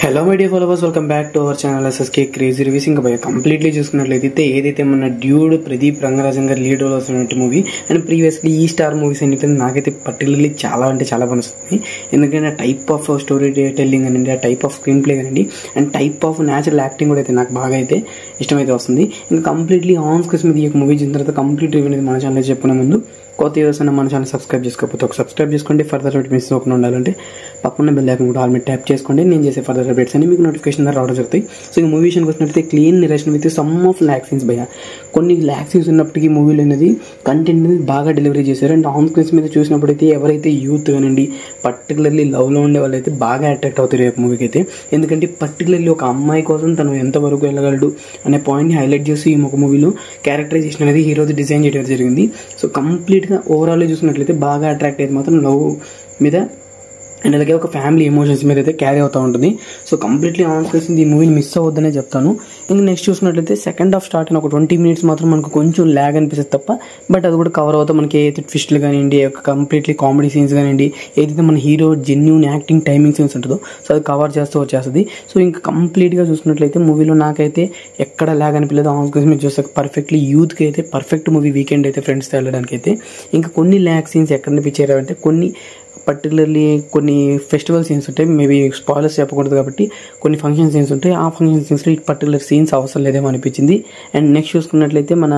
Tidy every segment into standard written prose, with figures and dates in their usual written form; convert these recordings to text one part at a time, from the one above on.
Hello my dear followers, welcome back to our channel SSK crazy reviews. ఇంకా completely చూసుకున్నట్లయితే ఏదైతే మన dude Pradeep Rangarajan గారు లీడ్ రోల్ వస్తున్నటువంటి మూవీ అండ్ ప్రీవియస్లీ ఈ స్టార్ మూవీస్ అయితే నాకైతే పర్టికులర్లీ చాలా అంటే చాలా పనిస్తుంది. ఎందుకంటే టైప్ ఆఫ్ స్టోరీ టెల్లింగ్ అనండి, ఆ టైప్ ఆఫ్ స్క్రీన్ ప్లే కానండి and type of natural acting కూడా అయితే నాకు బాగా అయితే ఇష్టమైతే వస్తుంది. ఇంకా కంప్లీట్లీ ఆన్ స్క్రీన్ మీద ఈ మూవీ చూసిన తర్వాత కంప్లీట్ రివ్యూ అనేది మన ఛానల్ చెప్పుకునే ముందు కొత్త యూస్ అన్న మన ఛానల్ సబ్స్క్రైబ్ చేసుకోకపోతే ఒక సబ్స్క్రైబ్ చేసుకోండి. ఫర్దర్ అప్డేట్ మిస్ అవ్వకుండా ఉండాలంటే పక్కన బెల్ ఐకాన్ కూడా ఆల్ మీద ట్యాప్ చేసుకోండి. నేను చేసే ఫర్దర్ అప్డేట్స్ అని మీకు నోటిఫికేషన్ ద్వారా రావడం జరుగుతాయి. సో ఈ మూవీ విషయానికి వచ్చినట్లయితే clean narration with some of lag scenes భయ్య. కొన్ని ల్యాక్ సీన్స్ ఉన్నప్పటికీ మూవీలో అనేది కంటెంట్ అనేది బాగా డెలివరీ చేశారు. అండ్ ఆన్ స్క్రీన్స్ మీద చూసినప్పుడైతే ఎవరైతే యూత్ కానండి పర్టికులర్లీ లవ్లో ఉండే వాళ్ళైతే బాగా అట్రాక్ట్ అవుతారు ఈ మూవీకి అయితే. ఎందుకంటే పర్టికులర్లీ ఒక అమ్మాయి కోసం తను ఎంతవరకు వెళ్ళగలడు అనే పాయింట్ని హైలైట్ చేసి ఈ ఒక మూవీలో క్యారెక్టరైజేషన్ అనేది హీరోది డిజైన్ చేయడం జరిగింది. సో కంప్లీట్గా ఓవరాల్ చూసినట్లయితే బాగా అట్రాక్ట్ అయితే మాత్రం లవ్ మీద అండ్ అలాగే ఒక ఫ్యామిలీ ఎమోషన్స్ మీద అయితే క్యారీ అవుతూ ఉంటుంది. సో కంప్లీట్లీ ఆన్ స్క్రీన్ ఈ మూవీని మిస్ అవ్వద్దనే చెప్తాను. ఇంకా నెక్స్ట్ చూసినట్లయితే సెకండ్ హాఫ్ స్టార్ట్ అయిన ఒక 20 minutes మాత్రం మనకు కొంచెం ల్యాగ్ అనిపిస్తుంది తప్ప, బట్ అది కూడా కవర్ అవుతా మనకి ఏదైతే ట్విస్ట్లు కానివ్వండి, కంప్లీట్లీ కామెడీ సీన్స్ కానివ్వండి, ఏదైతే మన hero genuine acting timing scenes ఉంటుందో సో అది కవర్ చేస్తూ వచ్చేస్తుంది. సో ఇంకా కంప్లీట్గా చూసినట్లయితే మూవీలో నాకైతే ఎక్కడ ల్యాగ్ అనిపించలేదు. ఆన్ స్క్రీన్ మీద చూస్తే పర్ఫెక్ట్లీ యూత్కి అయితే పర్ఫెక్ట్ మూవీ వీకెండ్ అయితే ఫ్రెండ్స్తో వెళ్ళడానికి అయితే. ఇంకా కొన్ని ల్యాగ్ సీన్స్ ఎక్కడ అనిపించారు అంటే కొన్ని పర్టికులర్లీ కొన్ని ఫెస్టివల్ సీన్స్ ఉంటాయి, మేబీ స్పాయిలర్స్ చెప్పకూడదు కాబట్టి కొన్ని ఫంక్షన్ సీన్స్ ఉంటాయి. ఆ ఫంక్షన్ సీన్స్లో ఈ పర్టికులర్ సీన్స్ అవసరం లేదేమో అనిపించింది. అండ్ నెక్స్ట్ చూసుకున్నట్లయితే మన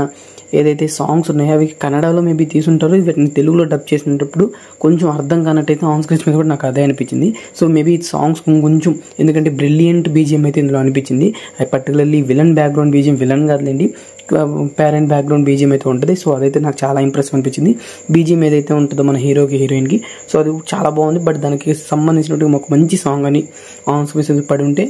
ఏదైతే సాంగ్స్ ఉన్నాయో అవి కన్నడలో మేబీ తీసుంటారు, వీటిని తెలుగులో డబ్ చేసినప్పుడు కొంచెం అర్థం కానట్టయితే ఆన్ స్క్రీన్స్ మీద కూడా నాకు అదే అనిపించింది. సో మేబీ సాంగ్స్ కొంచెం ఎందుకంటే బ్రిలియంట్ బీజిఎం అయితే ఇందులో అనిపించింది. అది particularly villain background BGM, villain కాదులేండి పేరెంట్ బ్యాక్గ్రౌండ్ బీజిఎం అయితే ఉంటుంది. సో అదైతే నాకు చాలా ఇంప్రెసివ్ అనిపించింది. బీజిఎం ఏదైతే ఉంటుందో మన హీరోకి హీరోయిన్కి సో అది చాలా బాగుంది. బట్ దానికి సంబంధించినట్టు ఒక మంచి సాంగ్ అని ఆన్ స్క్రీన్ పడి ఉంటే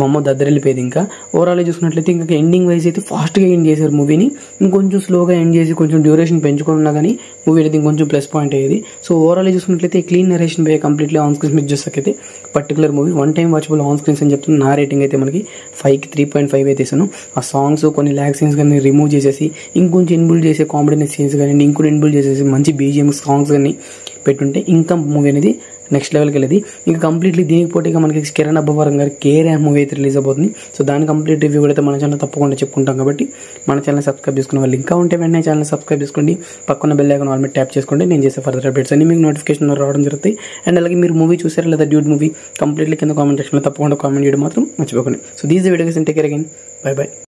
బొమ్మ దద్దరిల్లిపోయేది. ఇంకా ఓవరాల్ చూసుకున్నట్లయితే ఇంకా ఎండింగ్ వైజ్ అయితే ఫాస్ట్గా ఎండ్ చేశారు మూవీని. ఇంకొంచెం స్లోగా ఎండ్ చేసి కొంచెం డ్యూరేషన్ పెంచుకున్నా కానీ మూవీ అయితే ఇంకొంచెం ప్లస్ పాయింట్ అయ్యేది. సో ఓవరాల్ చూసుకున్నట్లయితే clean narration by completely on screen మీద చూసాకైతే particular movie one time watchable on screens అని చెప్తున్నా. నా రేటింగ్ అయితే మనకి 5కి 3.5 అయితే ఇస్తాను. ఆ సాంగ్స్ కొన్ని ల్యాక్ సీన్స్ కానీ రిమూవ్ చేసేసి ఇంకొంచెం ఇన్బుల్డ్ చేసే కామెడీ సీన్స్ కానీ ఇంకొన్ని ఇన్బుల్డ్ చేసేసి మంచి బీజిఎం సాంగ్స్ కానీ పెట్టుంటే ఇంకా మూవీ అనేది నెక్స్ట్ లెవెల్కి వెళ్ళేది. ఇంకా కంప్లీట్లీ దీనికి పోటీగా మనకి కిరణ్ అబ్బవరం గారి కేర్ మూవీ అయితే రిలీజ్ అవబోతుంది. సో దాని కంప్లీట్ రివ్యూ కూడా అయితే మన ఛానల్ తప్పకుండా చెప్పుకుంటాం కాబట్టి మన ఛానల్ సబ్స్క్రైబ్ చేసుకునే వాళ్ళు ఇంకా ఉంటే వెంటనే ఛానల్ సబ్స్క్రైబ్ చేసుకోండి. పక్కన బెల్ ఐకాన్ ఆల్ మీద ట్యాప్ చేసుకోండి. నేను చేసే ఫర్దర్ అప్డేట్స్ అన్ని మీకు నోటిఫికేషన్ రావడం జరుగుతాయి. అండ్ అలాగే మీరు మూవీ చూసారా లేదా డ్యూడ్ మూవీ కంప్లీట్లీ కింద కామెంట్ సెక్షన్లో తప్పకుండా కామెంట్ చేయడం మాత్రం మర్చిపోకండి. So these videos take care again. By by.